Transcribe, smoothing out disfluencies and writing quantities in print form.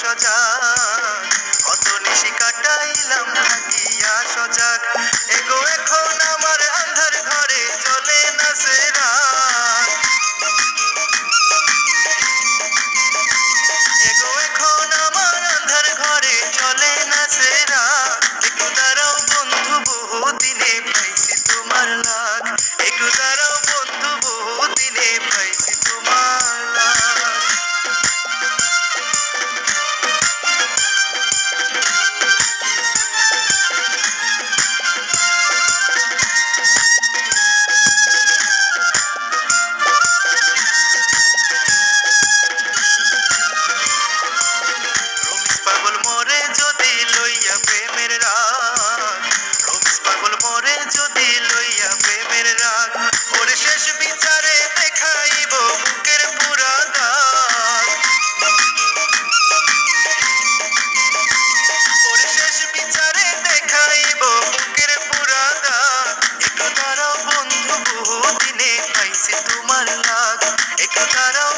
সজাগ, কত নিশি কাটাইলাম থাকিয়া সজাগ। এগো এখন আমার আন্ধার ঘরে চলে না সে রাত, এগো এখন আমার আন্ধার ঘরে চলে না সে রাত। একটু দাঁড়াও বন্ধু বহুদিনে পাইছি তোমার লাগ, একটু দাঁড়াও বন্ধু বহুদিনে পাইছি তোমার লাগ। রমিজ পাগল মরে যদি লইয়া প্রেমের রাগ, রমিজ পাগল মরে যদি লইয়া প্রেমের রাগ। ওর শেষ বিচারে দেখাইব বুকের পুরা দাগ, ওর শেষ বিচারে দেখাইব বুকের পুরা দাগ। একটু দাঁড়াও বন্ধু বহুদিনে পাইছি তোমার লাগ, একটু দাঁড়াও